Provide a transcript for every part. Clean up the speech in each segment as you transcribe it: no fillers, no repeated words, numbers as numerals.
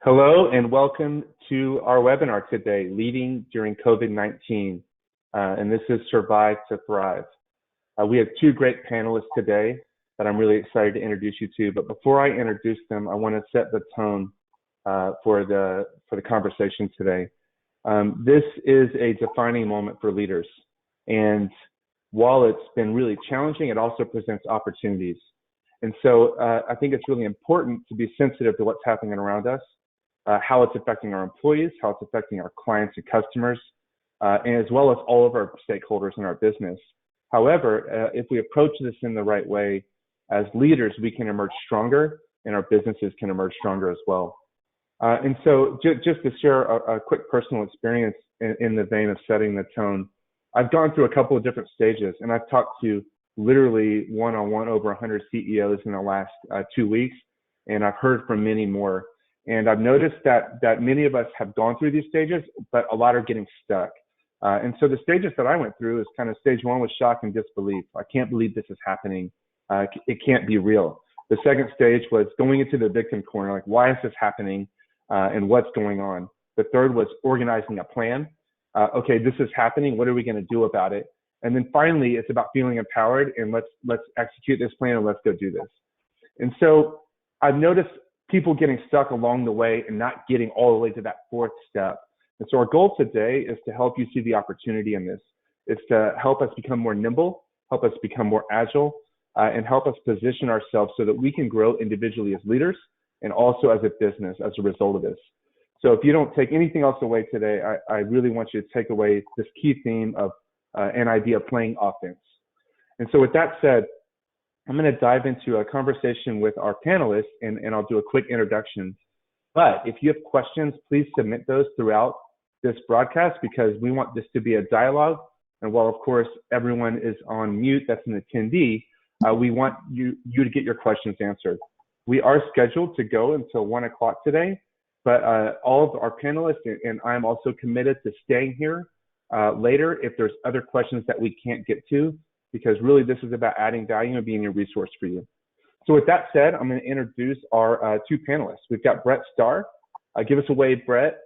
Hello and welcome to our webinar today, Leading During COVID-19. And this is Survive to Thrive. We have two great panelists today that I'm really excited to introduce you to. But before I introduce them, I want to set the tone for the conversation today. This is a defining moment for leaders. And while it's been really challenging, it also presents opportunities. And so I think it's really important to be sensitive to what's happening around us. How it's affecting our employees, how it's affecting our clients and customers, and as well as all of our stakeholders in our business. However, if we approach this in the right way, as leaders, we can emerge stronger and our businesses can emerge stronger as well. And so just to share a quick personal experience in the vein of setting the tone, I've gone through a couple of different stages, and I've talked to literally one-on-one over 100 CEOs in the last 2 weeks, and I've heard from many more. And I've noticed that many of us have gone through these stages, but a lot are getting stuck. And so the stages that I went through is kind of stage one was shock and disbelief. I can't believe this is happening. It can't be real. The second stage was going into the victim corner, like, why is this happening and what's going on? The third was organizing a plan. Okay, this is happening. What are we going to do about it? And then finally, it's about feeling empowered and let's execute this plan and let's go do this. And so I've noticed people getting stuck along the way and not getting all the way to that fourth step. And so our goal today is to help you see the opportunity in this. It's to help us become more nimble, help us become more agile, and help us position ourselves so that we can grow individually as leaders and also as a business as a result of this. So if you don't take anything else away today, I really want you to take away this key theme of an idea of playing offense. And so with that said, I'm going to dive into a conversation with our panelists, and I'll do a quick introduction. But if you have questions, please submit those throughout this broadcast because we want this to be a dialogue. And while, of course, everyone is on mute, that's an attendee, we want you to get your questions answered. We are scheduled to go until 1 o'clock today, but all of our panelists and I'm also committed to staying here later if there's other questions that we can't get to, because really this is about adding value and being a resource for you. So with that said, I'm going to introduce our two panelists. We've got Brett Starr. Give us a wave, Brett.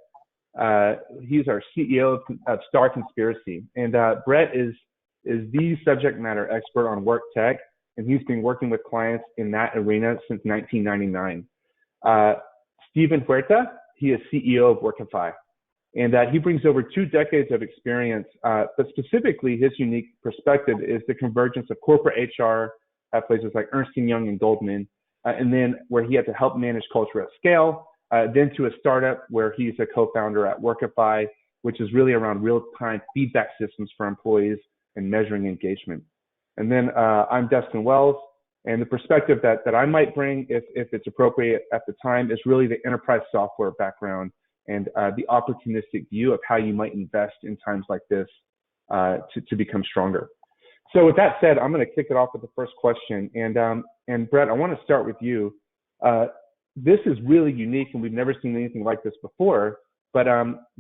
He's our CEO of Starr Conspiracy. And Brett is the subject matter expert on work tech, and he's been working with clients in that arena since 1999. Stephen Huerta, he is CEO of Workify. And he brings over 2 decades of experience, but specifically his unique perspective is the convergence of corporate HR at places like Ernst & Young and Goldman, and then where he had to help manage culture at scale, then to a startup where he's a co-founder at Workify, which is really around real-time feedback systems for employees and measuring engagement. And then I'm Dustin Wells, and the perspective that I might bring, if it's appropriate at the time, is really the enterprise software background and the opportunistic view of how you might invest in times like this to become stronger. So with that said, I'm going to kick it off with the first question. And Brett, I want to start with you. This is really unique, and we've never seen anything like this before. But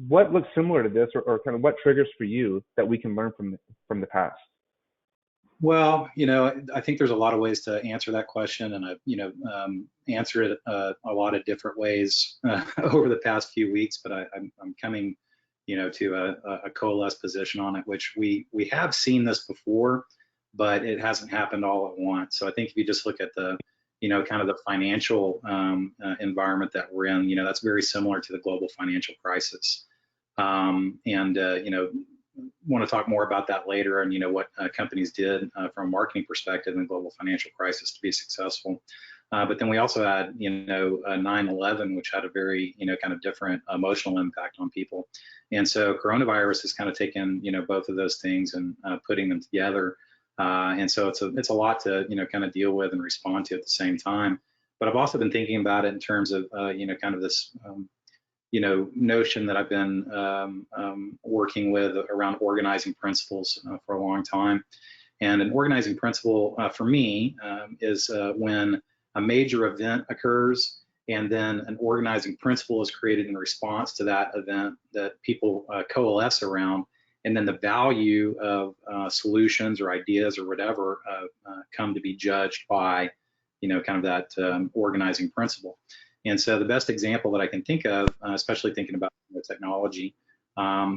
what looks similar to this, or kind of what triggers for you that we can learn from the past? Well, I think there's a lot of ways to answer that question, and I've, answered it a lot of different ways over the past few weeks. But I'm coming, to a coalesced position on it, which we have seen this before, but it hasn't happened all at once. So I think if you just look at the, kind of the financial environment that we're in, that's very similar to the global financial crisis. Want to talk more about that later, and what companies did from a marketing perspective in the global financial crisis to be successful. But then we also had 9/11, which had a very kind of different emotional impact on people. And so coronavirus has kind of taken both of those things and putting them together. And so it's a lot to kind of deal with and respond to at the same time. But I've also been thinking about it in terms of kind of this notion that I've been working with around organizing principles for a long time. And an organizing principle for me is when a major event occurs and then an organizing principle is created in response to that event that people coalesce around, and then the value of solutions or ideas or whatever come to be judged by kind of that organizing principle. And so the best example that I can think of, especially thinking about technology,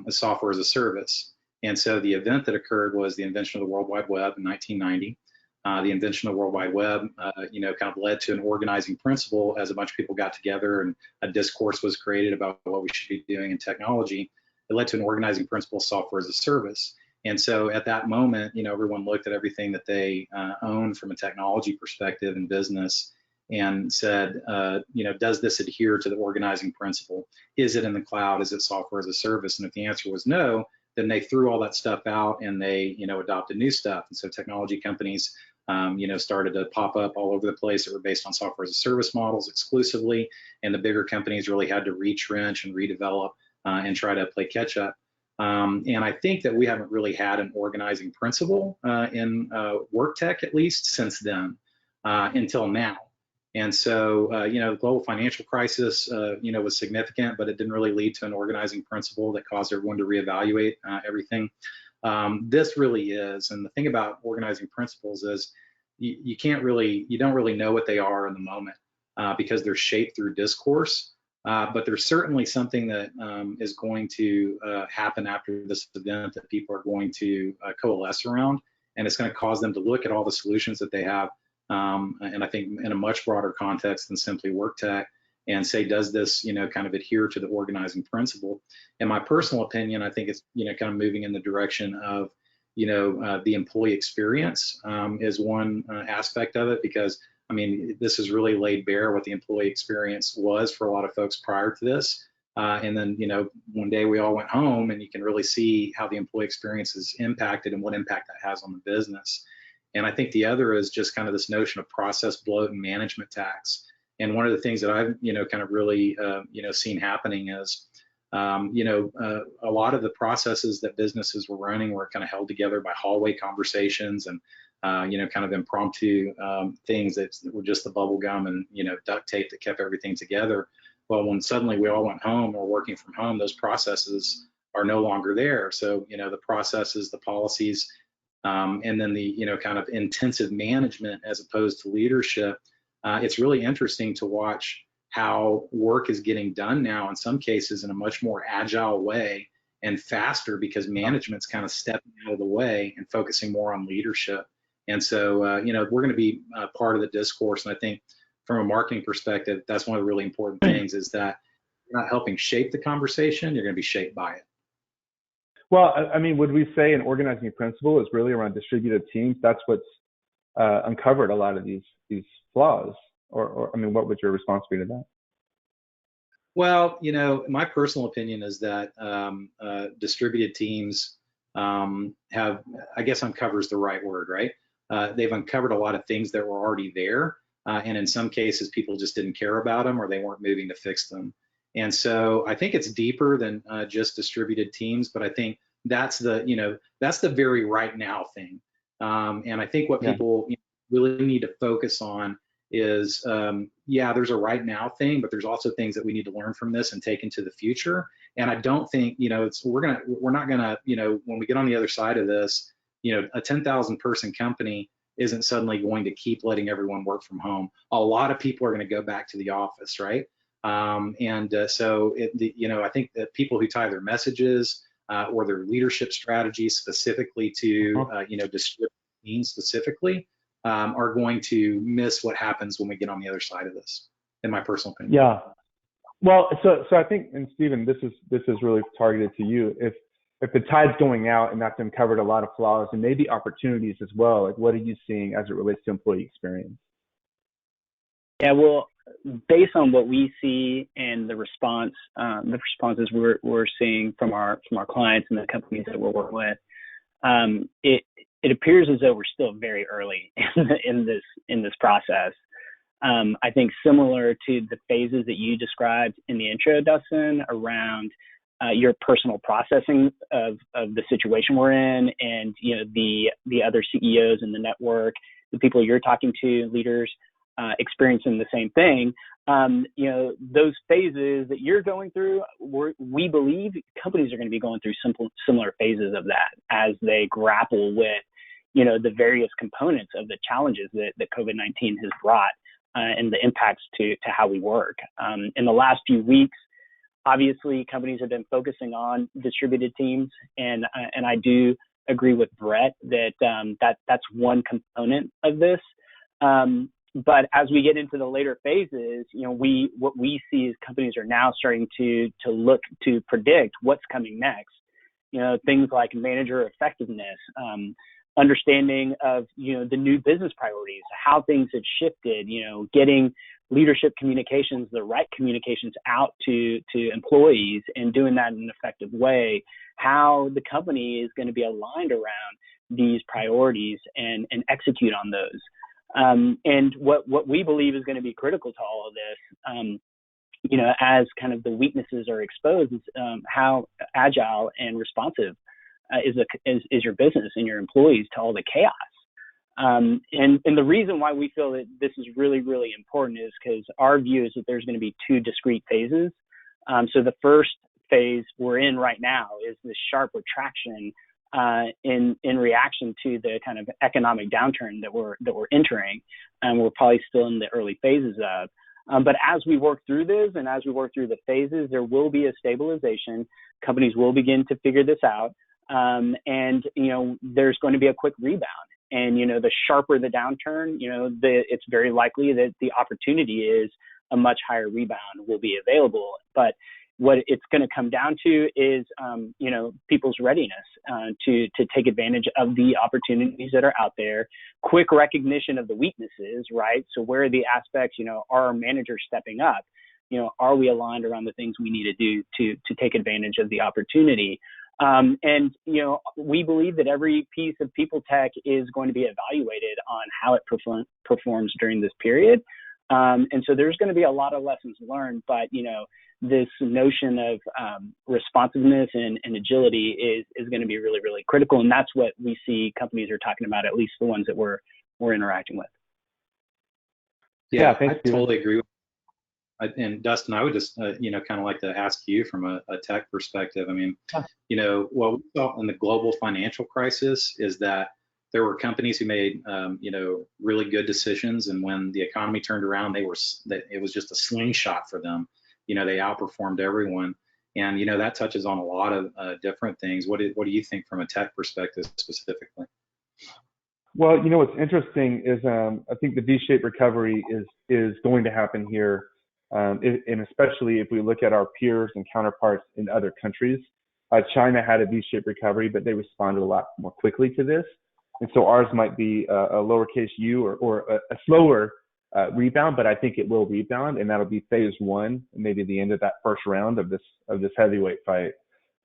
software as a service. And so the event that occurred was the invention of the World Wide Web in 1990. The invention of the World Wide Web, kind of led to an organizing principle as a bunch of people got together and a discourse was created about what we should be doing in technology. It led to an organizing principle, software as a service. And so at that moment, everyone looked at everything that they owned from a technology perspective in business and said, does this adhere to the organizing principle? Is it in the cloud? Is it software as a service? And if the answer was no, then they threw all that stuff out and they, adopted new stuff. And so technology companies, started to pop up all over the place that were based on software as a service models exclusively. And the bigger companies really had to retrench and redevelop and try to play catch up. And I think that we haven't really had an organizing principle in work tech, at least since then, until now. And so, the global financial crisis, was significant, but it didn't really lead to an organizing principle that caused everyone to reevaluate everything. This really is. And the thing about organizing principles is you don't really know what they are in the moment because they're shaped through discourse. But there's certainly something that is going to happen after this event that people are going to coalesce around, and it's going to cause them to look at all the solutions that they have, and I think in a much broader context than simply work tech, and say, does this, kind of adhere to the organizing principle? In my personal opinion, I think it's, kind of moving in the direction of, the employee experience is one aspect of it, because I mean, this has really laid bare what the employee experience was for a lot of folks prior to this. And then, one day we all went home and you can really see how the employee experience is impacted and what impact that has on the business. And I think the other is just kind of this notion of process bloat and management tax. And one of the things that I've, kind of really, seen happening is, a lot of the processes that businesses were running were kind of held together by hallway conversations and kind of impromptu things that were just the bubble gum and, duct tape that kept everything together. Well, when suddenly we all went home or working from home, those processes are no longer there. So, the processes, the policies, and then the, kind of intensive management as opposed to leadership. It's really interesting to watch how work is getting done now, in some cases in a much more agile way and faster, because management's kind of stepping out of the way and focusing more on leadership. And so, we're going to be part of the discourse. And I think from a marketing perspective, that's one of the really important things, is that you're not helping shape the conversation, you're going to be shaped by it. Well, I mean, would we say an organizing principle is really around distributed teams? That's what's uncovered a lot of these flaws. Or I mean, what would your response be to that? Well, my personal opinion is that distributed teams have, I guess uncover is the right word, right? They've uncovered a lot of things that were already there. And in some cases, people just didn't care about them, or they weren't moving to fix them. And so I think it's deeper than just distributed teams, but I think that's the very right now thing. And I think what people really need to focus on is, there's a right now thing, but there's also things that we need to learn from this and take into the future. And I don't think, we're not gonna, when we get on the other side of this, a 10,000 person company isn't suddenly going to keep letting everyone work from home. A lot of people are going to go back to the office, right? So I think that people who tie their messages or their leadership strategies specifically to, distributed teams specifically, are going to miss what happens when we get on the other side of this, in my personal opinion. Yeah. Well, so I think, and Stephen, this is really targeted to you. If the tide's going out and that's uncovered a lot of flaws and maybe opportunities as well, like what are you seeing as it relates to employee experience? Yeah, well, based on what we see and the responses we're seeing from our clients and the companies that we're working with, it appears as though we're still very early in this process. I think similar to the phases that you described in the intro, Dustin, around your personal processing of the situation we're in, and the other CEOs in the network, the people you're talking to, leaders, experiencing the same thing. Those phases that you're going through, we believe companies are going to be going through similar phases of that as they grapple with, the various components of the challenges that COVID-19 has brought and the impacts to how we work. In the last few weeks, obviously, companies have been focusing on distributed teams, and I do agree with Brett that that's one component of this. But as we get into the later phases, what we see is companies are now starting to look to predict what's coming next. Things like manager effectiveness, understanding of the new business priorities, how things have shifted. Getting leadership communications, the right communications out to employees, and doing that in an effective way. How the company is going to be aligned around these priorities and execute on those. And what we believe is going to be critical to all of this, as kind of the weaknesses are exposed, is how agile and responsive is your business and your employees to all the chaos. And the reason why we feel that this is really, really important is because our view is that there's going to be two discrete phases. So the first phase we're in right now is this sharp retraction in reaction to the kind of economic downturn that we're entering, and we're probably still in the early phases of. But as we work through this and as we work through the phases, there will be a stabilization. Companies will begin to figure this out, and there's going to be a quick rebound. And the sharper the downturn, it's very likely that the opportunity is a much higher rebound will be available. But what it's going to come down to is, people's readiness to take advantage of the opportunities that are out there, quick recognition of the weaknesses, right? So where are the aspects, are our managers stepping up? Are we aligned around the things we need to do to take advantage of the opportunity? And we believe that every piece of people tech is going to be evaluated on how it performs during this period. And so there's going to be a lot of lessons learned, but, this notion of responsiveness and agility is going to be really, really critical. And that's what we see companies are talking about, at least the ones that we're interacting with. Yeah, I totally agree with and Dustin, I would just, kind of like to ask you from a tech perspective. I mean, what we saw in the global financial crisis is that there were companies who made, really good decisions, and when the economy turned around, it was just a slingshot for them. They outperformed everyone, and that touches on a lot of different things. What do you think from a tech perspective specifically? Well, what's interesting is I think the V-shaped recovery is going to happen here. And especially if we look at our peers and counterparts in other countries. China had a V-shaped recovery, but they responded a lot more quickly to this. And so ours might be a lowercase u or a slower rebound, but I think it will rebound, and that'll be phase one, maybe the end of that first round of this heavyweight fight.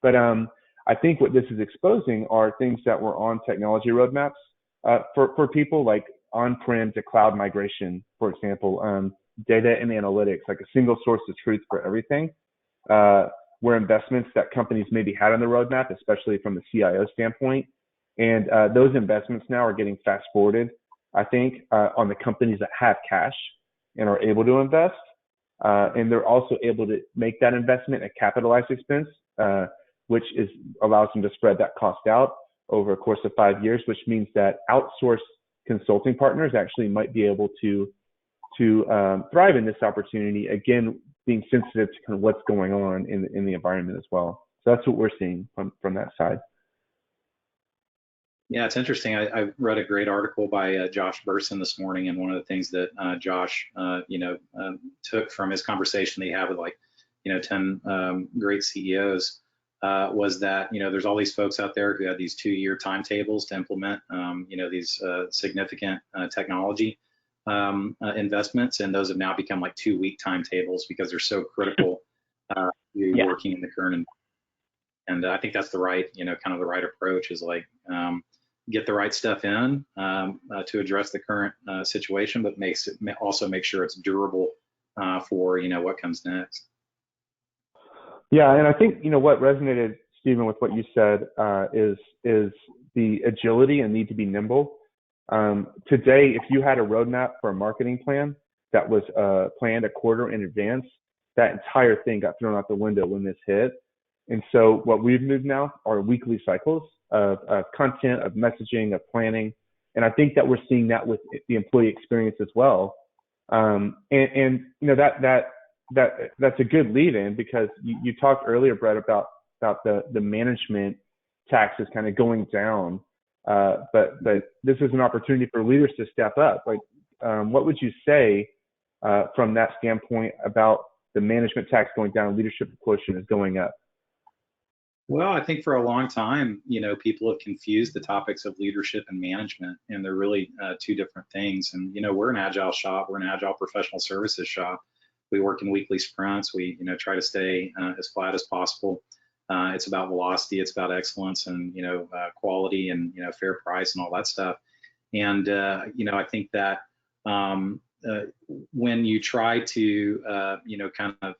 But I think what this is exposing are things that were on technology roadmaps for people, like on-prem to cloud migration, for example. Data and analytics, like a single source of truth for everything, were investments that companies maybe had on the roadmap, especially from the CIO standpoint. And those investments now are getting fast forwarded, I think, on the companies that have cash and are able to invest. And they're also able to make that investment a capitalized expense, which allows them to spread that cost out over a course of 5 years, which means that outsourced consulting partners actually might be able to thrive in this opportunity, again, being sensitive to kind of what's going on in the environment as well. So that's what we're seeing from that side. Yeah, it's interesting. I read a great article by Josh Bersin this morning, and one of the things that Josh, took from his conversation that he had with 10 great CEOs was that, there's all these folks out there who had these 2-year timetables to implement, these significant technology investments, and those have now become like 2-week timetables because they're so critical to working in the current environment. And I think that's the right, kind of the right approach is get the right stuff in to address the current situation, but also make sure it's durable for what comes next. Yeah, and I think what resonated, Stephen, with what you said is the agility and need to be nimble. Today, if you had a roadmap for a marketing plan that was planned a quarter in advance, that entire thing got thrown out the window when this hit. And so what we've moved now are weekly cycles of content, of messaging, of planning. And I think that we're seeing that with the employee experience as well. And that's a good lead in, because you talked earlier, Brett, about the management taxes kind of going down. But this is an opportunity for leaders to step up. Like, what would you say from that standpoint about the management tax going down, leadership quotient is going up? Well, I think for a long time, people have confused the topics of leadership and management, and they're really two different things. And, we're an agile shop. We're an agile professional services shop. We work in weekly sprints. We, try to stay as flat as possible. It's about velocity. It's about excellence and, quality and, fair price and all that stuff. And, I think that when you try to, kind of,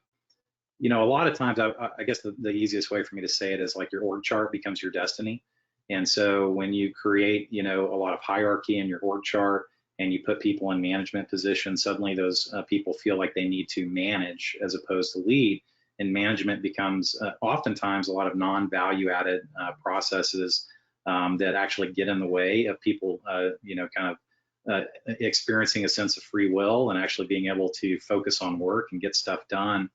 a lot of times, I guess the easiest way for me to say it is like your org chart becomes your destiny. And so when you create, a lot of hierarchy in your org chart and you put people in management positions, suddenly those people feel like they need to manage as opposed to lead. And management becomes oftentimes a lot of non-value added processes that actually get in the way of people, experiencing a sense of free will and actually being able to focus on work and get stuff done.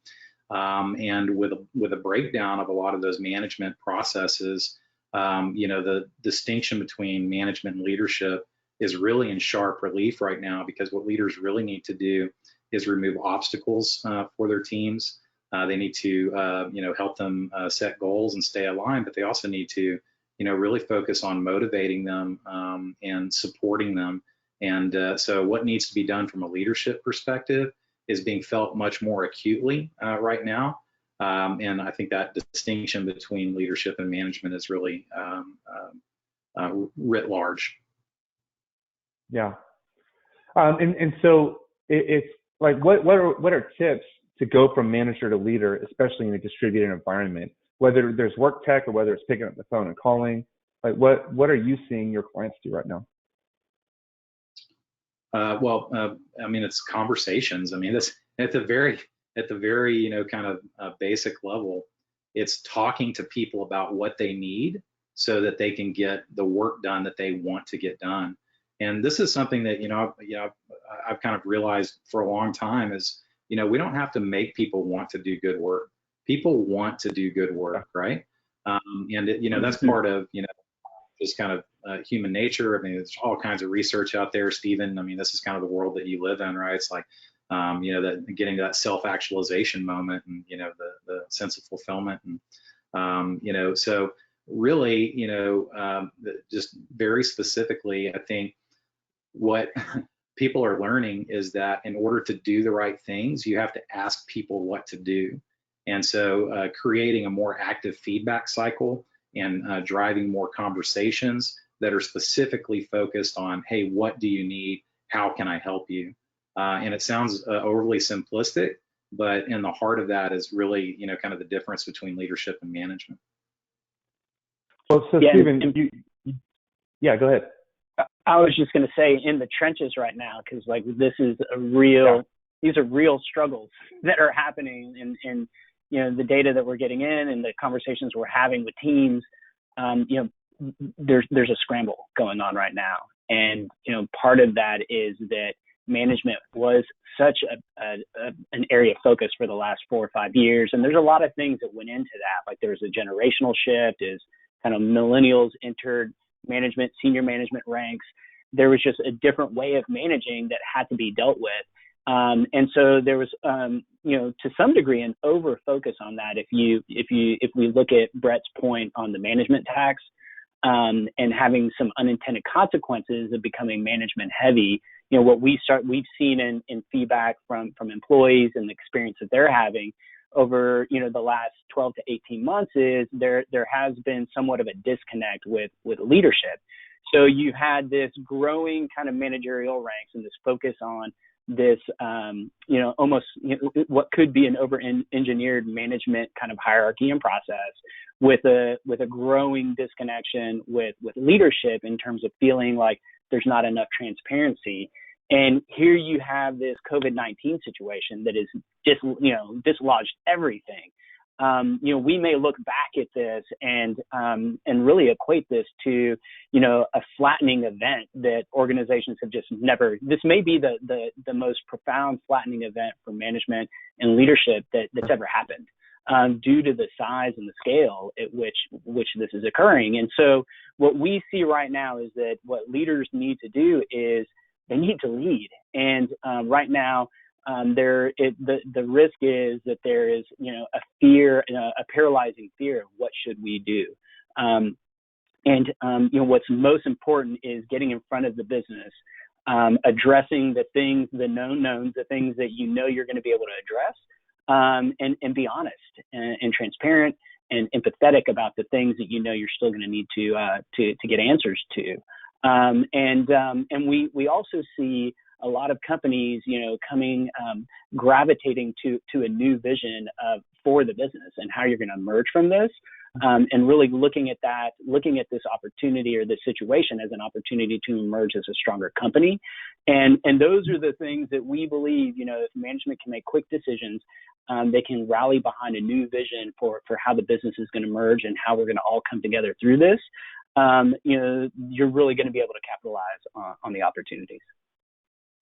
And with a breakdown of a lot of those management processes, the distinction between management and leadership is really in sharp relief right now, because what leaders really need to do is remove obstacles for their teams. They need to, help them set goals and stay aligned, but they also need to, really focus on motivating them and supporting them. And so what needs to be done from a leadership perspective is being felt much more acutely right now. And I think that distinction between leadership and management is really writ large. Yeah. And so it's like, what are tips to go from manager to leader, especially in a distributed environment, whether there's work tech or whether it's picking up the phone and calling? Like, what are you seeing your clients do right now? It's conversations. I mean, that's at the very, kind of basic level. It's talking to people about what they need so that they can get the work done that they want to get done. And this is something that, I've kind of realized for a long time is, we don't have to make people want to do good work. People want to do good work, right? That's part of, just kind of human nature. I mean, there's all kinds of research out there, Stephen. I mean, this is kind of the world that you live in, right? It's like, that getting to that self-actualization moment and, the sense of fulfillment. And, so really, just very specifically, I think what people are learning is that in order to do the right things, you have to ask people what to do. And so creating a more active feedback cycle and driving more conversations that are specifically focused on, hey, what do you need? How can I help you? And it sounds overly simplistic, but in the heart of that is really, kind of the difference between leadership and management. Well, so yeah, Stephen, yeah, go ahead. I was just going to say, in the trenches right now, because like this is these are real struggles that are happening, and the data that we're getting in and the conversations we're having with teams, there's a scramble going on right now. And, part of that is that management was such an area of focus for the last 4 or 5 years. And there's a lot of things that went into that. Like there's a generational shift, is kind of millennials entered management, senior management ranks. There was just a different way of managing that had to be dealt with. And so there was, to some degree, an over focus on that. If we look at Brett's point on the management tax, and having some unintended consequences of becoming management heavy, what we've seen in feedback from employees and the experience that they're having over, the last 12 to 18 months is there has been somewhat of a disconnect with leadership. So you had this growing kind of managerial ranks and this focus on this, almost what could be an over-engineered management kind of hierarchy and process, with a growing disconnection with leadership in terms of feeling like there's not enough transparency. And here you have this COVID-19 situation that is dislodged everything. we may look back at this and really equate this to, a flattening event that organizations have just never. This may be the most profound flattening event for management and leadership that's ever happened, due to the size and the scale at which this is occurring. And so what we see right now is that what leaders need to do is they need to lead. And right now, the risk is that there is, a fear, a paralyzing fear of what should we do. What's most important is getting in front of the business, addressing the things, the known knowns, the things that you're going to be able to address, and be honest and transparent and empathetic about the things that you're still going to need to get answers to. We also see a lot of companies, gravitating to a new vision for the business and how you're going to emerge from this, and really looking at this opportunity or this situation as an opportunity to emerge as a stronger company. And those are the things that we believe, if management can make quick decisions, they can rally behind a new vision for how the business is going to emerge and how we're going to all come together through this. You're really going to be able to capitalize on the opportunities.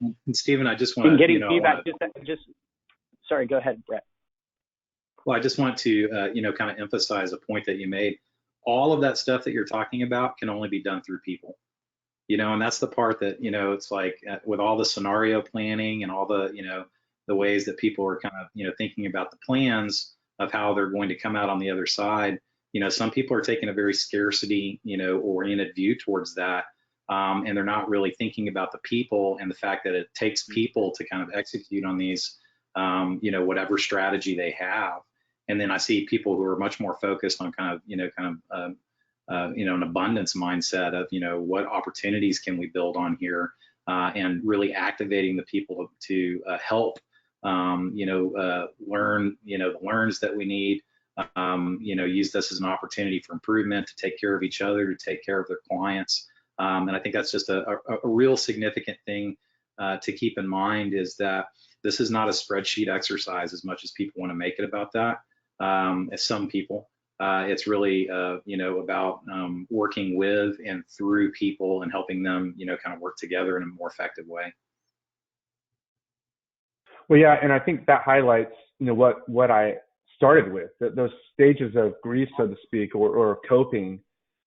And Stephen, I just want to, getting feedback. Sorry, go ahead, Brett. Well, I just want to, kind of emphasize a point that you made. All of that stuff that you're talking about can only be done through people, and that's the part that, it's like with all the scenario planning and all the, the ways that people are kind of, thinking about the plans of how they're going to come out on the other side. Some people are taking a very scarcity, oriented view towards that. And they're not really thinking about the people and the fact that it takes people to kind of execute on these, whatever strategy they have. And then I see people who are much more focused on kind of, an abundance mindset of, what opportunities can we build on here, and really activating the people to help, learn, the learns that we need, use this as an opportunity for improvement, to take care of each other, to take care of their clients. And I think that's just a real significant thing to keep in mind, is that this is not a spreadsheet exercise as much as people want to make it about that. As some people, it's really, about working with and through people and helping them, kind of work together in a more effective way. Well, yeah, and I think that highlights, what I started with, those stages of grief, so to speak, or coping.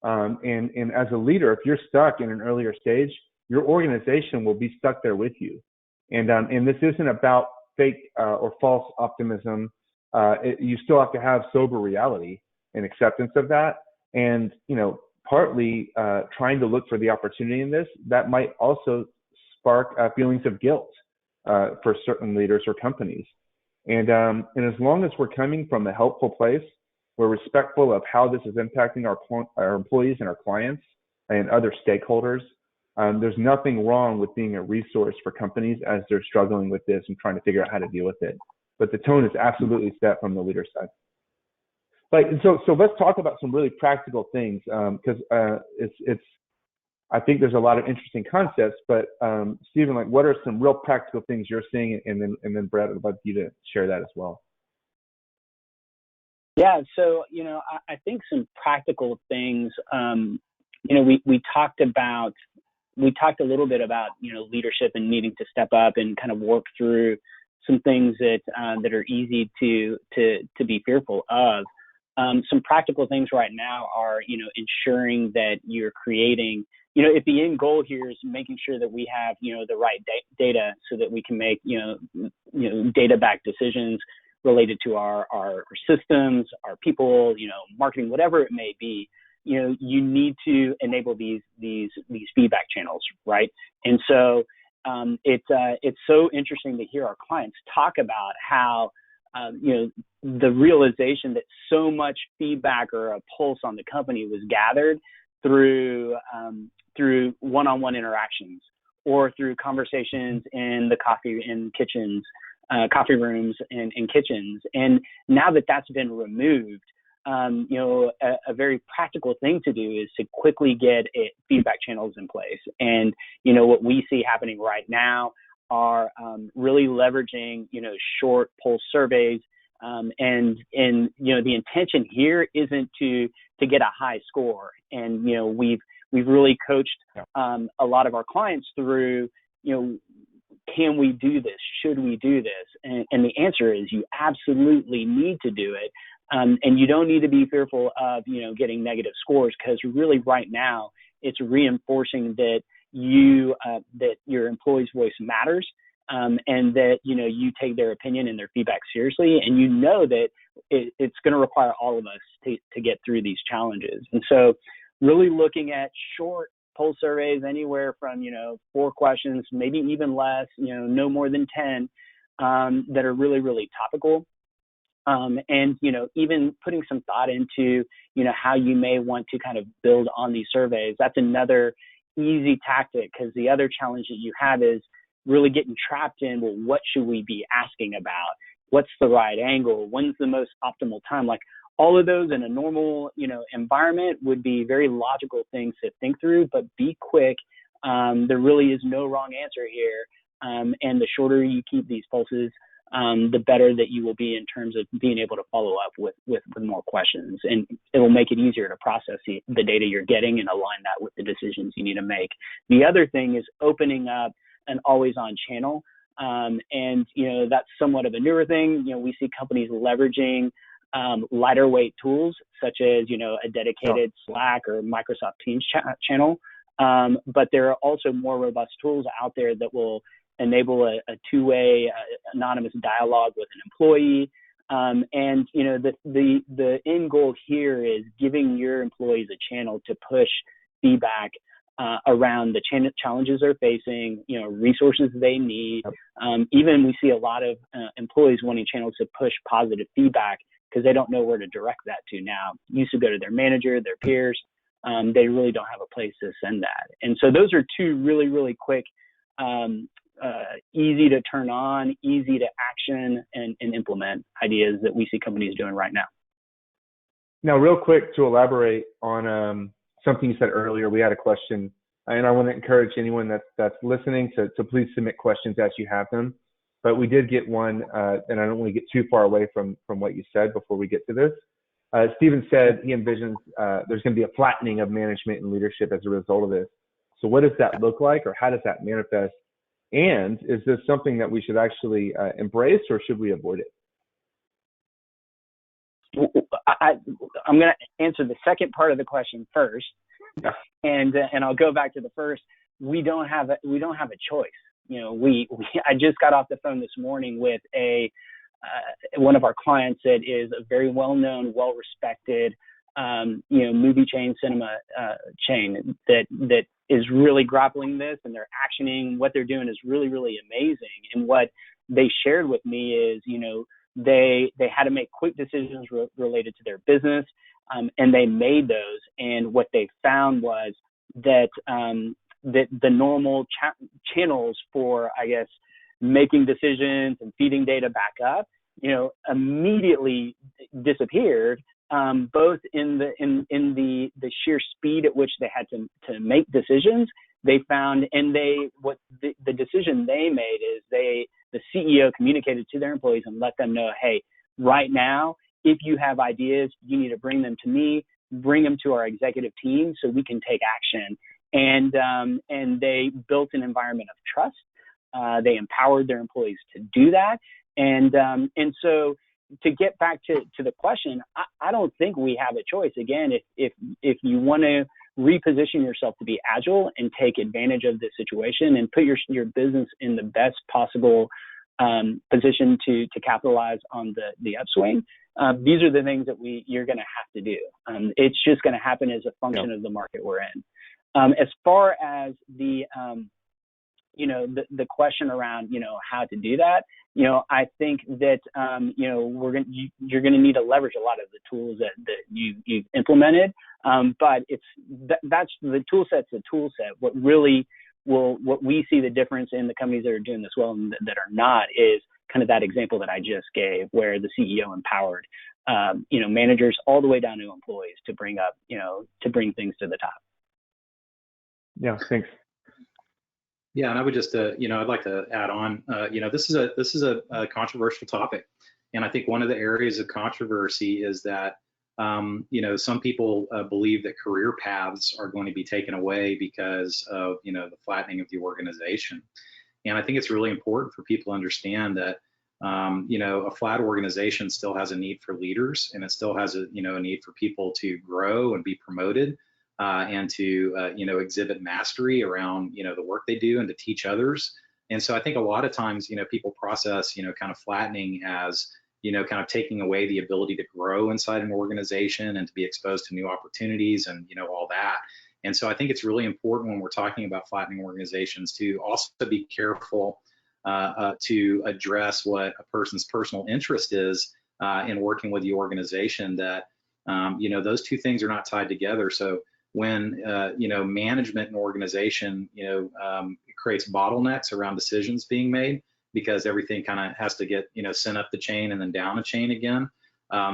And as a leader, if you're stuck in an earlier stage, your organization will be stuck there with you. And this isn't about fake or false optimism. You still have to have sober reality and acceptance of that. And, partly trying to look for the opportunity in this, that might also spark feelings of guilt for certain leaders or companies. And as long as we're coming from a helpful place, we're respectful of how this is impacting our employees and our clients and other stakeholders, there's nothing wrong with being a resource for companies as they're struggling with this and trying to figure out how to deal with it. But the tone is absolutely set from the leader side. So let's talk about some really practical things, because I think there's a lot of interesting concepts. But Stephen, what are some real practical things you're seeing? And then Brett, I'd love you to share that as well. Yeah, so I think some practical things. We talked a little bit about leadership and needing to step up and kind of work through some things that are easy to be fearful of. Some practical things right now are ensuring that you're creating. If the end goal here is making sure that we have the right data so that we can make data-backed decisions related to our systems, our people, marketing, whatever it may be, you need to enable these feedback channels, right? And so it's so interesting to hear our clients talk about how the realization that so much feedback or a pulse on the company was gathered through one-on-one interactions or through conversations in the coffee rooms and kitchens. And now that that's been removed, a very practical thing to do is to quickly get feedback channels in place. And, what we see happening right now are really leveraging, short pulse surveys And the intention here isn't to get a high score. And we've really coached a lot of our clients through, can we do this? Should we do this? And the answer is you absolutely need to do it. And you don't need to be fearful of, getting negative scores, because really right now it's reinforcing that that your employee's voice matters, and that, you take their opinion and their feedback seriously, and that it's going to require all of us to get through these challenges. And so really looking at short poll surveys, anywhere from, 4 questions, maybe even less, no more than 10, that are really, really topical. And, even putting some thought into, how you may want to kind of build on these surveys. That's another easy tactic, because the other challenge that you have is really getting trapped in, well, what should we be asking about? What's the right angle? When's the most optimal time? Like, all of those in a normal, environment would be very logical things to think through, but be quick. There really is no wrong answer here. And the shorter you keep these pulses, the better that you will be in terms of being able to follow up with more questions. And it will make it easier to process the data you're getting and align that with the decisions you need to make. The other thing is opening up an always-on channel. And, that's somewhat of a newer thing. We see companies leveraging lighter weight tools, such as, a dedicated Slack or Microsoft Teams channel. But there are also more robust tools out there that will enable a two-way anonymous dialogue with an employee. And, the end goal here is giving your employees a channel to push feedback around the challenges they're facing, resources they need. Even we see a lot of employees wanting channels to push positive feedback, because they don't know where to direct that to now. Used to go to their manager, their peers. They really don't have a place to send that. And so those are 2 really, really quick, easy to turn on, easy to action and implement ideas that we see companies doing right now. Now, real quick, to elaborate on something you said earlier, we had a question, and I want to encourage anyone that's listening to please submit questions as you have them. But we did get one, and I don't want to get too far away from what you said before we get to this. Stephen said he envisions there's going to be a flattening of management and leadership as a result of this. So what does that look like, or how does that manifest? And is this something that we should actually embrace, or should we avoid it? I'm going to answer the second part of the question first, Yeah. and I'll go back to the first. We don't have a choice. I just got off the phone this morning with one of our clients that is a very well-known, well-respected, movie chain, cinema chain that is really grappling this, and they're actioning. What they're doing is really, really amazing. And what they shared with me is, they had to make quick decisions related to their business, and they made those. And what they found was that that the normal channels for, I guess, making decisions and feeding data back up, immediately disappeared. Both in the sheer speed at which they had to make decisions, they found, and the decision they made is the CEO communicated to their employees and let them know, hey, right now, if you have ideas, you need to bring them to me, bring them to our executive team so we can take action. And they built an environment of trust. They empowered their employees to do that. And so to get back to the question, I don't think we have a choice. Again, if you want to reposition yourself to be agile and take advantage of this situation and put your business in the best possible position to capitalize on the upswing, these are the things that you're going to have to do. It's just going to happen as a function of the market we're in. As far as the question around, how to do that, I think that, you're going to need to leverage a lot of the tools that you've implemented. But that's the tool set's a tool set. What we see the difference in the companies that are doing this well and that are not is kind of that example that I just gave, where the CEO empowered, managers all the way down to employees to bring things to the top. Yeah, thanks. Yeah, and I would just, I'd like to add on. This is a controversial topic, And I think one of the areas of controversy is that, some people believe that career paths are going to be taken away because of, the flattening of the organization. And I think it's really important for people to understand that, a flat organization still has a need for leaders, and it still has a need for people to grow and be promoted, and to, exhibit mastery around, the work they do and to teach others. And so I think a lot of times, people process, kind of flattening as, kind of taking away the ability to grow inside an organization and to be exposed to new opportunities and, all that. And so I think it's really important when we're talking about flattening organizations to also be careful to address what a person's personal interest is in working with the organization, that, those two things are not tied together. So when, management and organization, creates bottlenecks around decisions being made, because everything kind of has to get, sent up the chain and then down the chain again.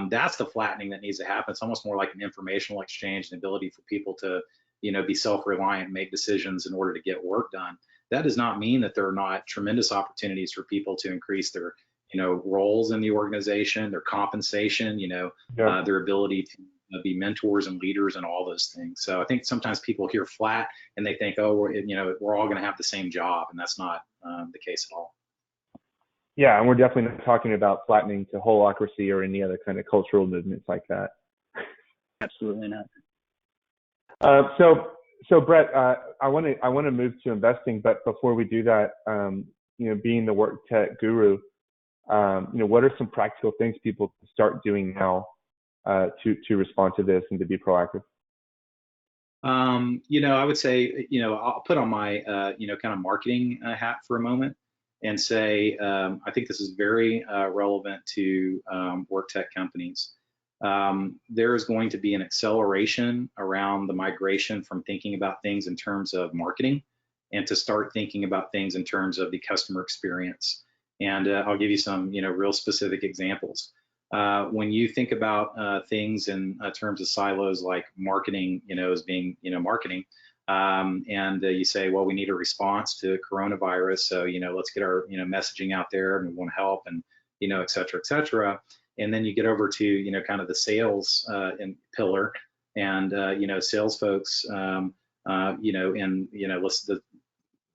That's the flattening that needs to happen. It's almost more like an informational exchange and ability for people to, be self-reliant, make decisions in order to get work done. That does not mean that there are not tremendous opportunities for people to increase their, roles in the organization, their compensation, their ability to be mentors and leaders and all those things. So I think sometimes people hear flat and they think, oh, we're all going to have the same job, and that's not the case at all. Yeah, and we're definitely not talking about flattening to holacracy or any other kind of cultural movements like that. Absolutely not. So Brett, I want to move to investing, but before we do that, being the work tech guru, what are some practical things people can start doing now to respond to this and to be proactive? I would say, I'll put on my, kind of marketing hat for a moment and say, I think this is very relevant to work tech companies. There is going to be an acceleration around the migration from thinking about things in terms of marketing and to start thinking about things in terms of the customer experience. And I'll give you some, real specific examples. When you think about things in terms of silos like marketing, as being, marketing, and you say, well, we need a response to coronavirus, so let's get our messaging out there, and we want to help, and et cetera, et cetera. And then you get over to kind of the sales pillar, and sales folks,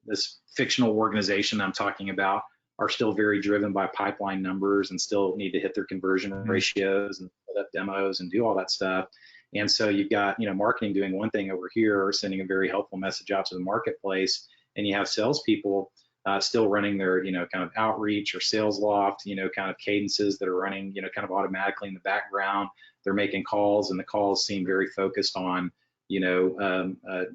this fictional organization I'm talking about are still very driven by pipeline numbers and still need to hit their conversion ratios and set up demos and do all that stuff. And so you've got, marketing doing one thing over here, sending a very helpful message out to the marketplace, and you have salespeople still running their, kind of outreach or sales loft, kind of cadences that are running, kind of automatically in the background. They're making calls, and the calls seem very focused on,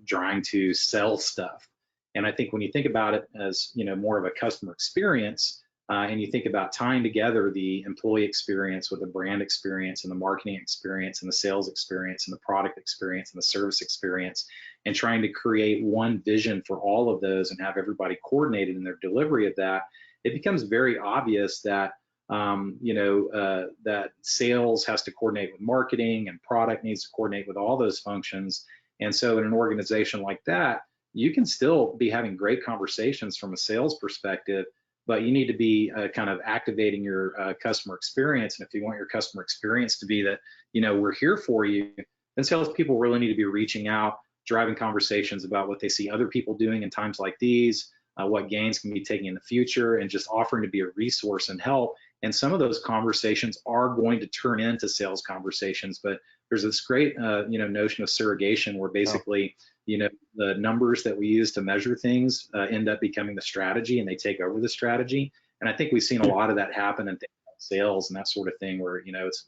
trying to sell stuff. And I think when you think about it as, more of a customer experience, and you think about tying together the employee experience with the brand experience and the marketing experience and the sales experience and the product experience and the service experience, and trying to create one vision for all of those and have everybody coordinated in their delivery of that, it becomes very obvious that, that sales has to coordinate with marketing, and product needs to coordinate with all those functions. And so in an organization like that, you can still be having great conversations from a sales perspective, but you need to be kind of activating your customer experience. And if you want your customer experience to be that, we're here for you, then salespeople really need to be reaching out, driving conversations about what they see other people doing in times like these, what gains can be taken in the future, and just offering to be a resource and help. And some of those conversations are going to turn into sales conversations, but there's this great, notion of surrogation where basically, the numbers that we use to measure things end up becoming the strategy, and they take over the strategy. And I think we've seen a lot of that happen in things like sales and that sort of thing, where,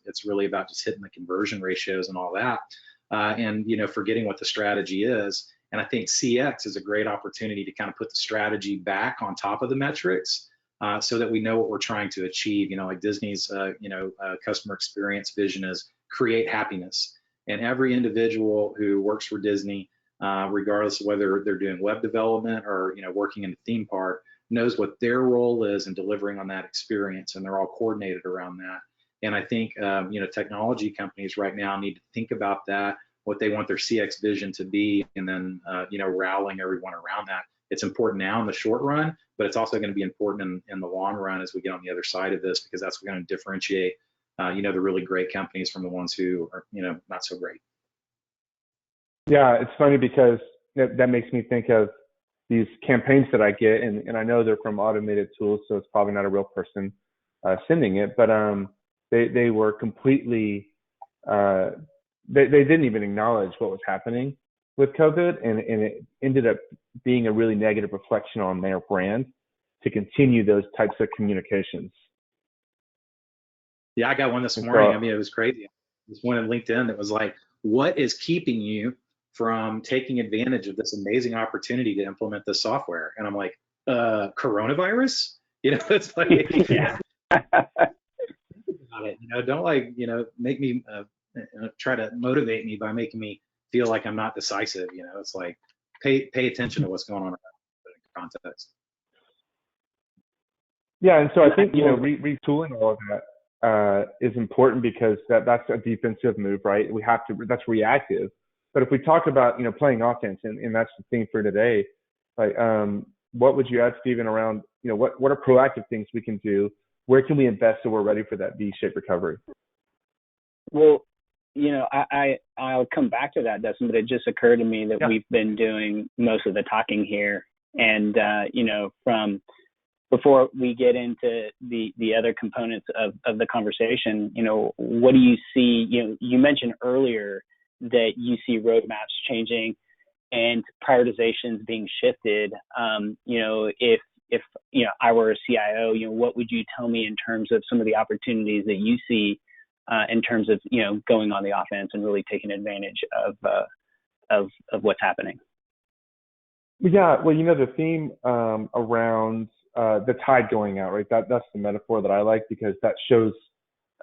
it's really about just hitting the conversion ratios and all that, and, forgetting what the strategy is. And I think CX is a great opportunity to kind of put the strategy back on top of the metrics, so that we know what we're trying to achieve. Like Disney's, customer experience vision is create happiness. And every individual who works for Disney, regardless of whether they're doing web development or working in a theme park, knows what their role is in delivering on that experience, and they're all coordinated around that. And I think technology companies right now need to think about that, what they want their CX vision to be, and then rallying everyone around that. it's important now in the short run, but it's also going to be important in the long run as we get on the other side of this, because that's going to differentiate, the really great companies from the ones who are, not so great. Yeah, it's funny because that makes me think of these campaigns that I get, and I know they're from automated tools, so it's probably not a real person sending it, but they were completely, they didn't even acknowledge what was happening with COVID, and it ended up being a really negative reflection on their brand to continue those types of communications. Yeah, I got one this morning. I mean, it was crazy. This one in LinkedIn that was like, what is keeping you from taking advantage of this amazing opportunity to implement this software? And I'm like, coronavirus? It's like, yeah. about it, don't make me try to motivate me by making me feel like I'm not decisive. It's like, pay attention to what's going on around context. Yeah, and so I think retooling all of that is important, because that's a defensive move, right? That's reactive. But if we talk about playing offense, and that's the theme for today, like what would you add, Stephen, around what are proactive things we can do? Where can we invest so we're ready for that V-shaped recovery? Well, I'll come back to that, Dustin, but it just occurred to me that we've been doing most of the talking here, and from before we get into the other components of the conversation, what do you see? You mentioned earlier that you see roadmaps changing and prioritizations being shifted. If I were a CIO, what would you tell me in terms of some of the opportunities that you see in terms of going on the offense and really taking advantage of what's happening? Yeah, well, the theme around the tide going out, right? That's the metaphor that I like, because that shows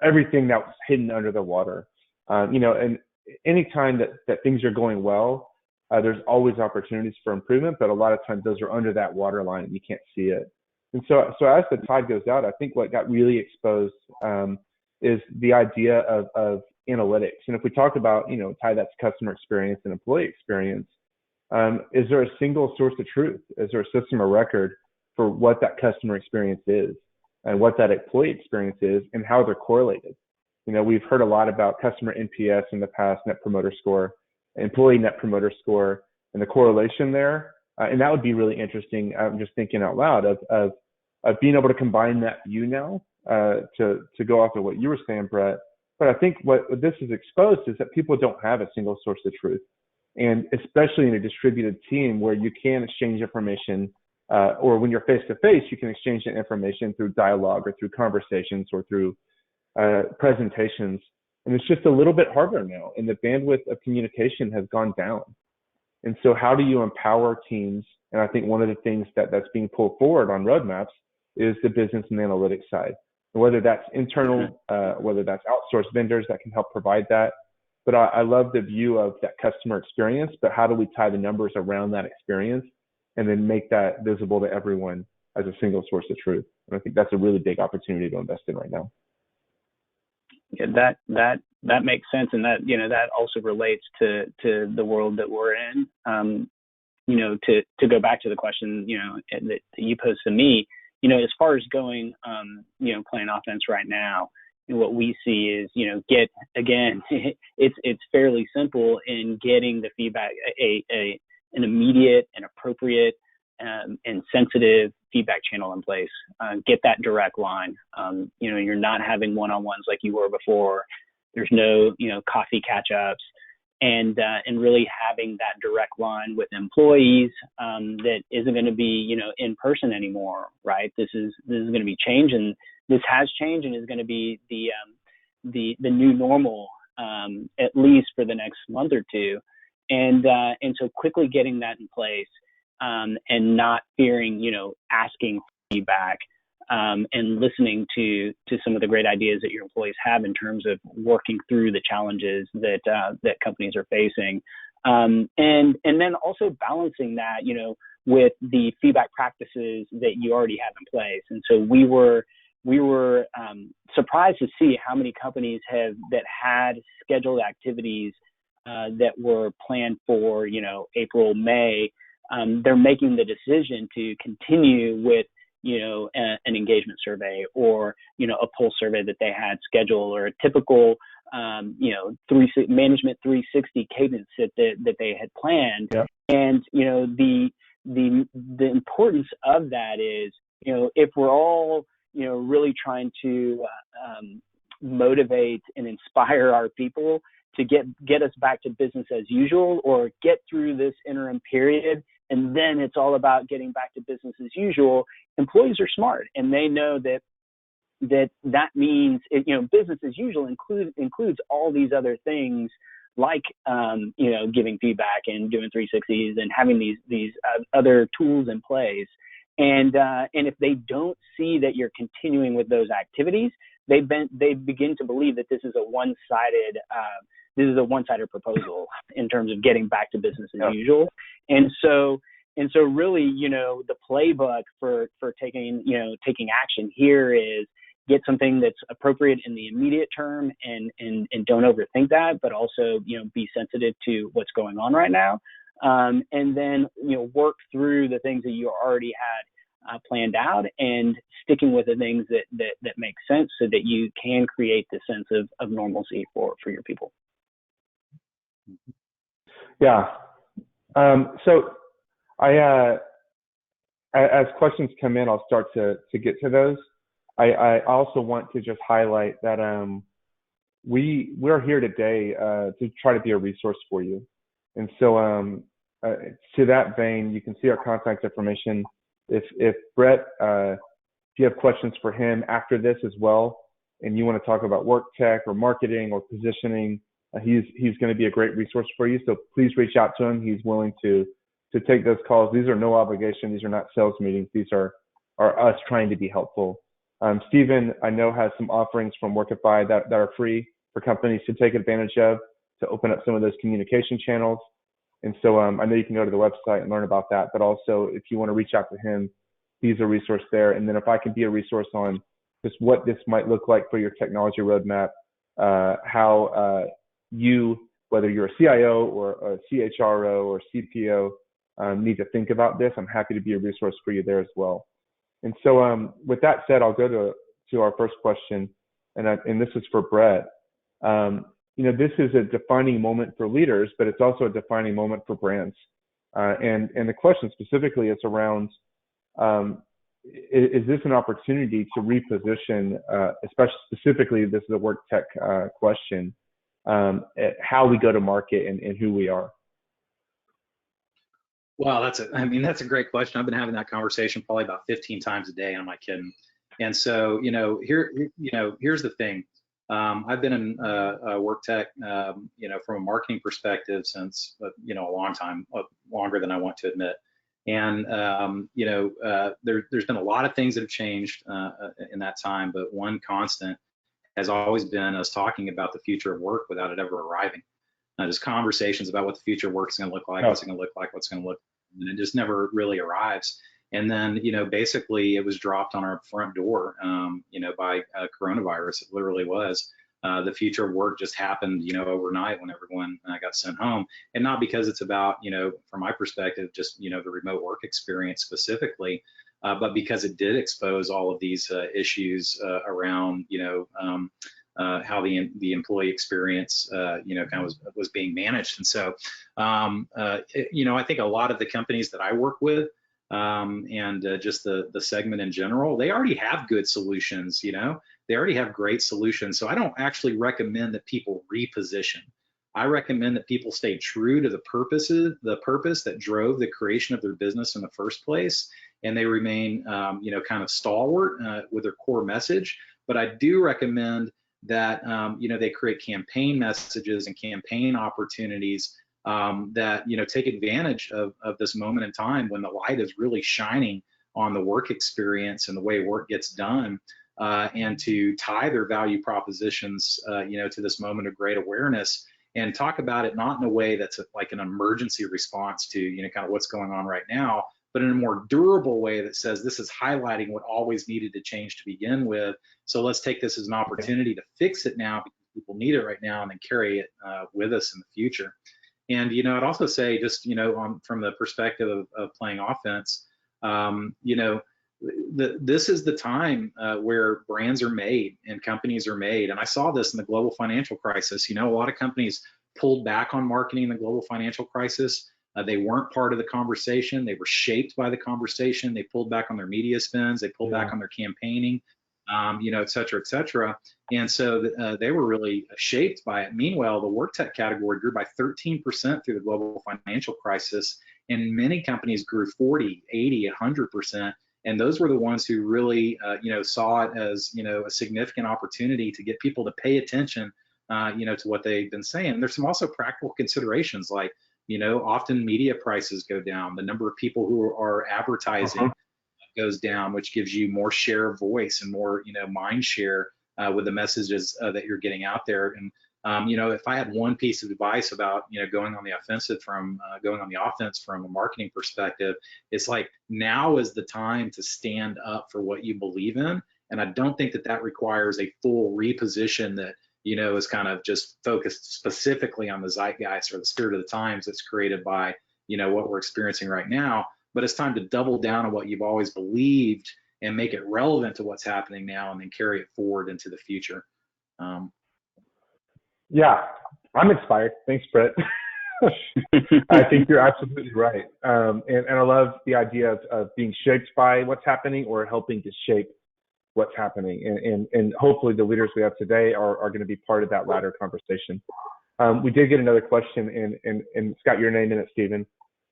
everything that was hidden under the water. And anytime that things are going well, there's always opportunities for improvement, but a lot of times those are under that water line and you can't see it. And so as the tide goes out, I think what got really exposed is the idea of analytics. And if we talk about, tie that to customer experience and employee experience, is there a single source of truth? Is there a system of record for what that customer experience is and what that employee experience is and how they're correlated? We've heard a lot about customer NPS in the past, Net Promoter Score, employee Net Promoter Score, and the correlation there. And that would be really interesting. I'm just thinking out loud of being able to combine that view now to go off of what you were saying, Brett. But I think what this is exposed is that people don't have a single source of truth. And especially in a distributed team where you can exchange information, or when you're face to face, you can exchange that information through dialogue or through conversations or through presentations. And it's just a little bit harder now, and the bandwidth of communication has gone down. And so how do you empower teams? And I think one of the things that's being pulled forward on roadmaps is the business and analytics side. And whether that's internal, whether that's outsourced vendors that can help provide that. But I love the view of that customer experience, but how do we tie the numbers around that experience and then make that visible to everyone as a single source of truth? And I think that's a really big opportunity to invest in right now. Yeah, that makes sense, and that also relates to the world that we're in. To go back to the question that you posed to me, as far as going playing offense right now, what we see is it's fairly simple in getting the feedback, an immediate and appropriate and sensitive feedback channel in place. Get that direct line. You're not having one-on-ones like you were before. There's no coffee catch-ups, and really having that direct line with employees that isn't going to be in person anymore, right? This is going to be changed, and this has changed and is going to be the new normal, at least for the next month or two, and so quickly getting that in place. And not fearing, asking feedback, and listening to some of the great ideas that your employees have in terms of working through the challenges that companies are facing, and then also balancing that, with the feedback practices that you already have in place. And so we were surprised to see how many companies that had scheduled activities that were planned for April, May. they're making the decision to continue with, an engagement survey, or, a pulse survey that they had scheduled, or a typical, management 360 cadence that they had planned. Yeah. And, the importance of that is, if we're all, really trying to motivate and inspire our people to get us back to business as usual, or get through this interim period, and then it's all about getting back to business as usual. Employees are smart, and they know that means business as usual includes all these other things, like giving feedback and doing 360s and having these other tools in place. And if they don't see that you're continuing with those activities, they begin to believe that this is a one-sided proposal in terms of getting back to business as usual. And so really, the playbook for taking action here is get something that's appropriate in the immediate term, and don't overthink that, but also, be sensitive to what's going on right now. And then, work through the things that you already had planned out, and sticking with the things that make sense, so that you can create the sense of normalcy for your people. Yeah. So as questions come in, I'll start to get to those. I also want to just highlight that we're here today to try to be a resource for you. And so to that vein, you can see our contact information. If Brett, if you have questions for him after this as well, and you want to talk about work tech or marketing or positioning, he's going to be a great resource for you. So please reach out to him. He's willing to take those calls. These are no obligation. These are not sales meetings. These are us trying to be helpful. Stephen, I know, has some offerings from Workify that are free for companies to take advantage of, to open up some of those communication channels. And so I know you can go to the website and learn about that, but also if you want to reach out to him, he's a resource there. And then if I can be a resource on just what this might look like for your technology roadmap, how you, whether you're a CIO or a CHRO or CPO, need to think about this, I'm happy to be a resource for you there as well. And so with that said, I'll go to our first question, and this is for Brett. This is a defining moment for leaders, but it's also a defining moment for brands. And the question specifically is around, is this an opportunity to reposition, especially specifically, this is a work tech question, how we go to market and who we are? Wow, that's a great question. I've been having that conversation probably about 15 times a day. I'm not kidding. And so, here's the thing. I've been in work tech, from a marketing perspective since, a long time, longer than I want to admit. And, there's been a lot of things that have changed in that time, but one constant has always been us talking about the future of work without it ever arriving. Just conversations about what the future of work is going to look like, what's it going to look like, what's going to look, and it just never really arrives. And then, basically it was dropped on our front door, by coronavirus. It literally was. The future of work just happened, overnight when everyone got sent home. And not because it's about, from my perspective, just, the remote work experience specifically, but because it did expose all of these issues around, how the employee experience, kind of was being managed. And so, I think a lot of the companies that I work with, and just the segment in general, they already have good solutions. They already have great solutions. So I don't actually recommend that people reposition. I recommend that people stay true to the purpose that drove the creation of their business in the first place, and they remain, kind of stalwart with their core message. But I do recommend that they create campaign messages and campaign opportunities that take advantage of this moment in time when the light is really shining on the work experience and the way work gets done, and to tie their value propositions to this moment of great awareness, and talk about it not in a way that's like an emergency response to kind of what's going on right now, but in a more durable way that says this is highlighting what always needed to change to begin with. So let's take this as an opportunity to fix it now because people need it right now, and then carry it with us in the future. And, I'd also say just, from the perspective of playing offense, this is the time where brands are made and companies are made. And I saw this in the global financial crisis. A lot of companies pulled back on marketing in the global financial crisis. They weren't part of the conversation. They were shaped by the conversation. They pulled back on their media spends. They pulled back on their campaigning, et cetera, et cetera. And so they were really shaped by it. Meanwhile, the work tech category grew by 13% through the global financial crisis. And many companies grew 40, 80, 100%. And those were the ones who really, saw it as, a significant opportunity to get people to pay attention, to what they've been saying. There's some also practical considerations like, often media prices go down. The number of people who are advertising goes down, which gives you more share of voice and more, mind share with the messages that you're getting out there. And, if I had one piece of advice about, going on the offense from a marketing perspective, it's like now is the time to stand up for what you believe in. And I don't think that requires a full reposition that, is kind of just focused specifically on the zeitgeist or the spirit of the times that's created by, what we're experiencing right now. But it's time to double down on what you've always believed and make it relevant to what's happening now and then carry it forward into the future. Yeah, I'm inspired. Thanks, Brett. I think you're absolutely right. And I love the idea of being shaped by what's happening or helping to shape what's happening. And hopefully the leaders we have today are going to be part of that latter conversation. We did get another question, and it's got your name in it, Stephen.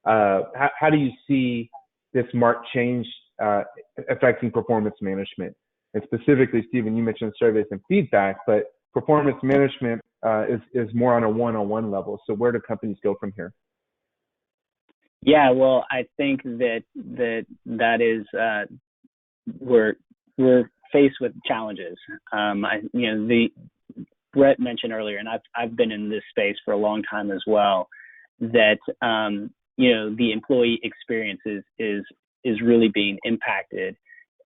How do you see this marked change affecting performance management? And specifically, Stephen, you mentioned surveys and feedback, but performance management is more on a one-on-one level. So where do companies go from here? Yeah, well, I think that is we're faced with challenges. Brett mentioned earlier, and I've been in this space for a long time as well, that the employee experience is really being impacted.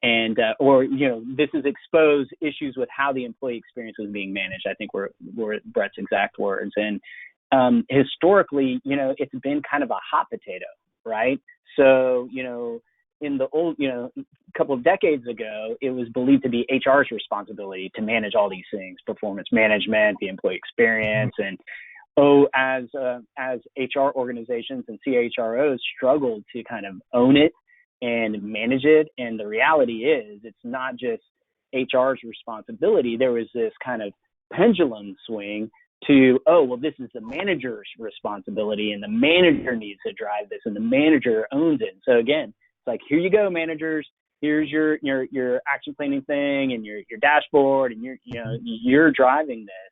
And this has exposed issues with how the employee experience was being managed. I think were Brett's exact words. And historically, it's been kind of a hot potato, right? So, in the old, a couple of decades ago, it was believed to be HR's responsibility to manage all these things: performance management, the employee experience, and as HR organizations and CHROs struggled to kind of own it and manage it. And the reality is, it's not just HR's responsibility. There was this kind of pendulum swing to, this is the manager's responsibility, and the manager needs to drive this, and the manager owns it. So again, it's like, here you go, managers. Here's your action planning thing and your dashboard, and you're driving this.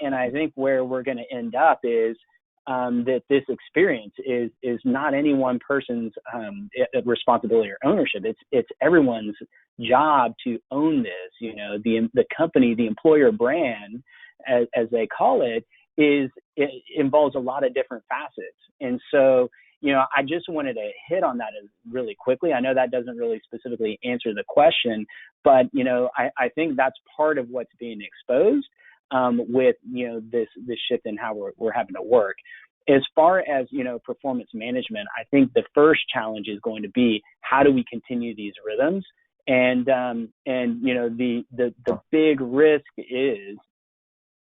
And I think where we're going to end up is that this experience is not any one person's responsibility or ownership. It's everyone's job to own this. The company, the employer brand, as they call it, it involves a lot of different facets. And so, I just wanted to hit on that really quickly. I know that doesn't really specifically answer the question, but I think that's part of what's being exposed with this shift in how we're having to work. As far as performance management, I think the first challenge is going to be, how do we continue these rhythms? And the big risk is,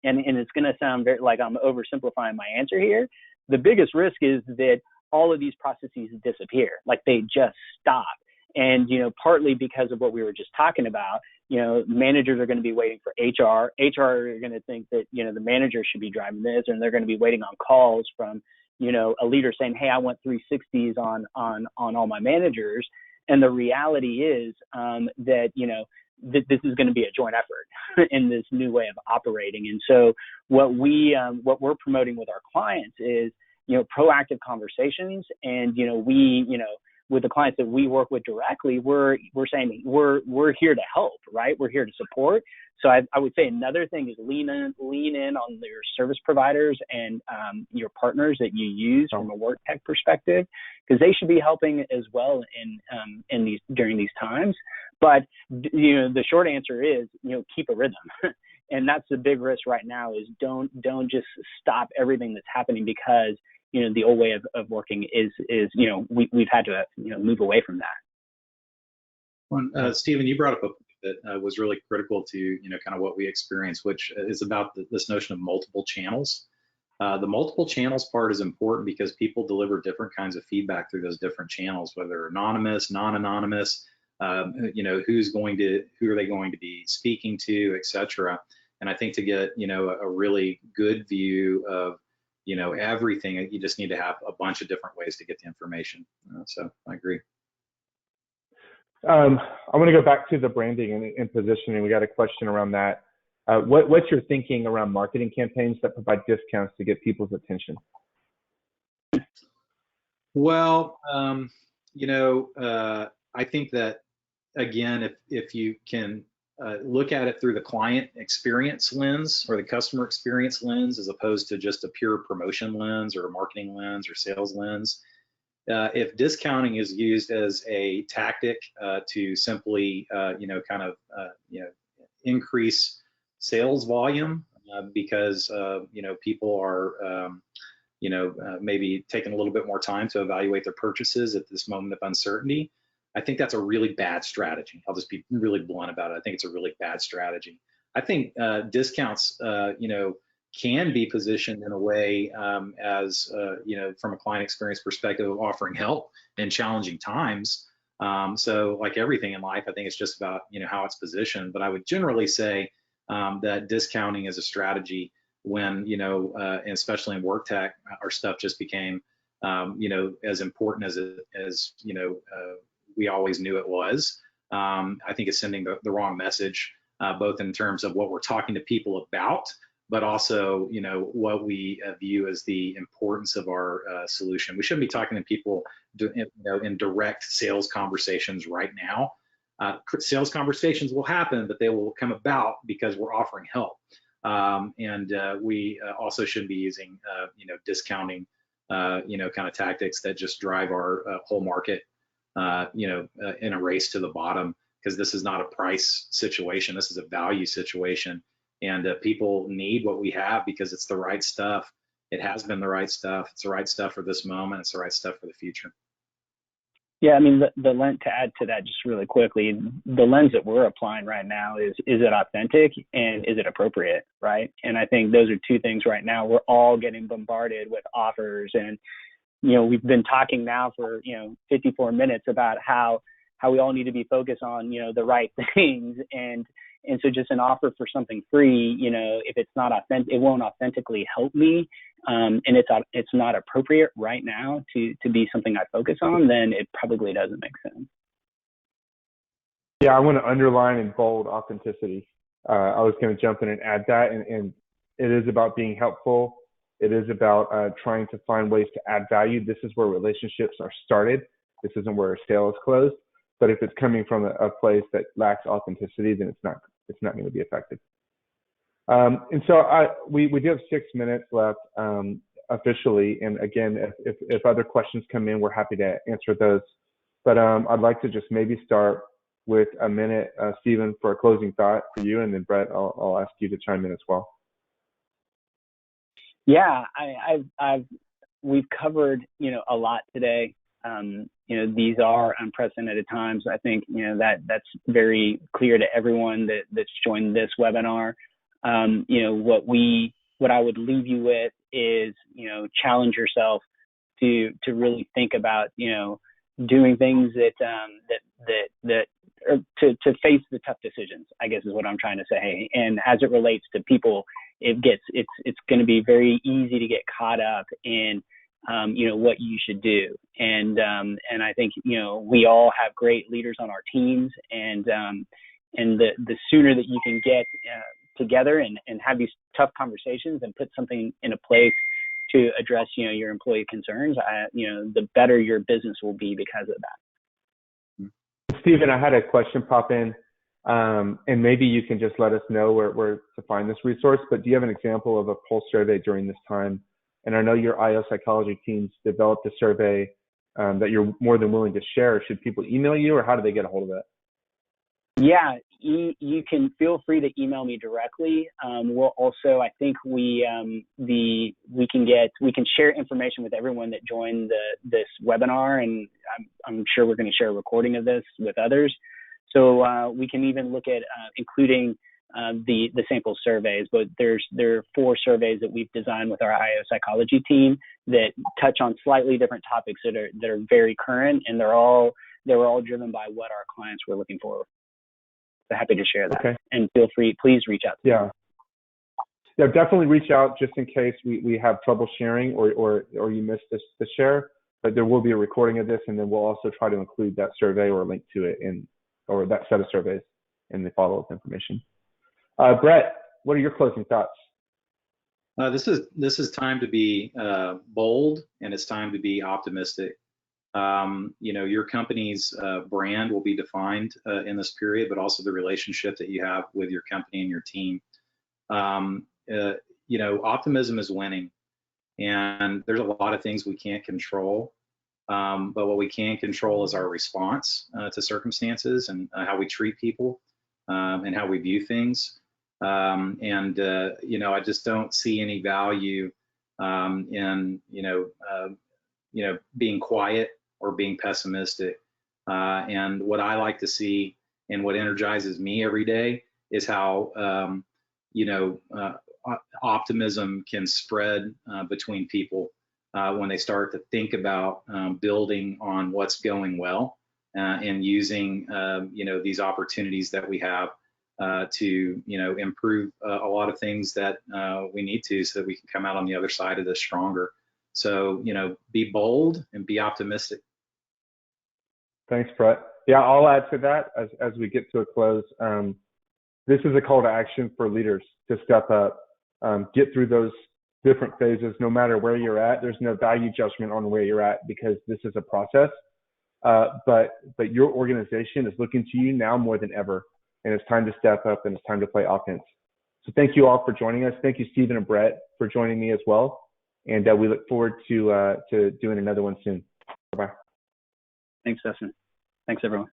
and it's going to sound very like I'm oversimplifying my answer here. The biggest risk is that all of these processes disappear, like they just stop. And, partly because of what we were just talking about, managers are going to be waiting for HR. HR are going to think that, the manager should be driving this, and they're going to be waiting on calls from, a leader saying, hey, I want 360s on all my managers. And the reality is that, this is going to be a joint effort in this new way of operating. And so what we're promoting with our clients is, proactive conversations. And, with the clients that we work with directly, we're saying we're here to help, right? We're here to support. So I would say another thing is lean in on your service providers and your partners that you use from a work tech perspective, because they should be helping as well during these times. But the short answer is keep a rhythm. And that's the big risk right now is don't just stop everything that's happening because, the old way of working is we've had to, move away from that. Well, Stephen, you brought up a point that was really critical to, kind of what we experience, which is about this notion of multiple channels. The multiple channels part is important because people deliver different kinds of feedback through those different channels, whether anonymous, non-anonymous, who are they going to be speaking to, et cetera. And I think to get, a really good view of, everything, you just need to have a bunch of different ways to get the information. So I agree. I want to go back to the branding and positioning. We got a question around that. What's your thinking around marketing campaigns that provide discounts to get people's attention? Well, I think that, again, if you can look at it through the client experience lens or the customer experience lens, as opposed to just a pure promotion lens or a marketing lens or sales lens, if discounting is used as a tactic to simply, increase sales volume because, people are, maybe taking a little bit more time to evaluate their purchases at this moment of uncertainty, I think that's a really bad strategy. I'll just be really blunt about it. I think it's a really bad strategy. I think discounts, can be positioned in a way as, from a client experience perspective of offering help in challenging times. So like everything in life, I think it's just about, how it's positioned. But I would generally say that discounting is a strategy when, and especially in work tech, our stuff just became, as important as we always knew it was. I think it's sending the wrong message, both in terms of what we're talking to people about, but also, what we view as the importance of our solution. We shouldn't be talking to people, in direct sales conversations right now. Sales conversations will happen, but they will come about because we're offering help. And we also shouldn't be using, discounting, kind of tactics that just drive our whole market, in a race to the bottom, because this is not a price situation. This is a value situation. And people need what we have because it's the right stuff. It has been the right stuff. It's the right stuff for this moment. It's the right stuff for the future. Yeah, I mean, the lens, to add to that just really quickly, the lens that we're applying right now is it authentic and is it appropriate, right? And I think those are two things right now. We're all getting bombarded with offers, and, we've been talking now for, 54 minutes about how we all need to be focused on, the right things. And so just an offer for something free, if it's not authentic, it won't authentically help me, and it's not appropriate right now to be something I focus on, then it probably doesn't make sense. Yeah, I want to underline in bold authenticity. I was going to jump in and add that, and it is about being helpful. It is about trying to find ways to add value. This is where relationships are started. This isn't where a sale is closed. But if it's coming from a place that lacks authenticity, then it's not going to be effective. And so we do have 6 minutes left officially. And again, if other questions come in, we're happy to answer those. But I'd like to just maybe start with a minute, Stephen, for a closing thought for you, and then Brett, I'll ask you to chime in as well. Yeah, we've covered a lot today. These are unprecedented times. I think, that's very clear to everyone that's joined this webinar. What I would leave you with is, challenge yourself to really think about, doing things to face the tough decisions, I guess is what I'm trying to say. And as it relates to people, it's going to be very easy to get caught up in what you should do. And I think, we all have great leaders on our teams, and the sooner that you can get together and have these tough conversations and put something in a place to address, your employee concerns, the better your business will be because of that. Stephen, I had a question pop in, and maybe you can just let us know where to find this resource, but do you have an example of a pulse survey during this time? And I know your IO psychology teams developed a survey that you're more than willing to share. Should people email you, or how do they get a hold of it? Yeah, you can feel free to email me directly. We'll also, I think we can share information with everyone that joined this webinar, and I'm sure we're going to share a recording of this with others. So we can even look at including the sample surveys, but there are 4 surveys that we've designed with our IO psychology team that touch on slightly different topics that are very current, and they were all driven by what our clients were looking for. So happy to share that. Okay. And feel free, please reach out to me. Yeah, definitely reach out just in case we have trouble sharing or you missed the share. But there will be a recording of this, and then we'll also try to include that survey or link to it or that set of surveys in the follow-up information. Brett, what are your closing thoughts? This is time to be bold, and it's time to be optimistic. Your company's brand will be defined in this period, but also the relationship that you have with your company and your team. Optimism is winning, and there's a lot of things we can't control. But what we can control is our response to circumstances and how we treat people and how we view things. I just don't see any value in being quiet or being pessimistic. And what I like to see and what energizes me every day is how optimism can spread between people when they start to think about building on what's going well and using these opportunities that we have to improve a lot of things that we need to, so that we can come out on the other side of this stronger. So be bold and be optimistic. Thanks, Brett. Yeah, I'll add to that as we get to a close. This is a call to action for leaders to step up, get through those different phases. No matter where you're at, there's no value judgment on where you're at, because this is a process. But your organization is looking to you now more than ever, and it's time to step up and it's time to play offense. So thank you all for joining us. Thank you, Stephen and Brett, for joining me as well. And we look forward to doing another one soon. Bye-bye. Thanks, Dustin. Thanks, everyone.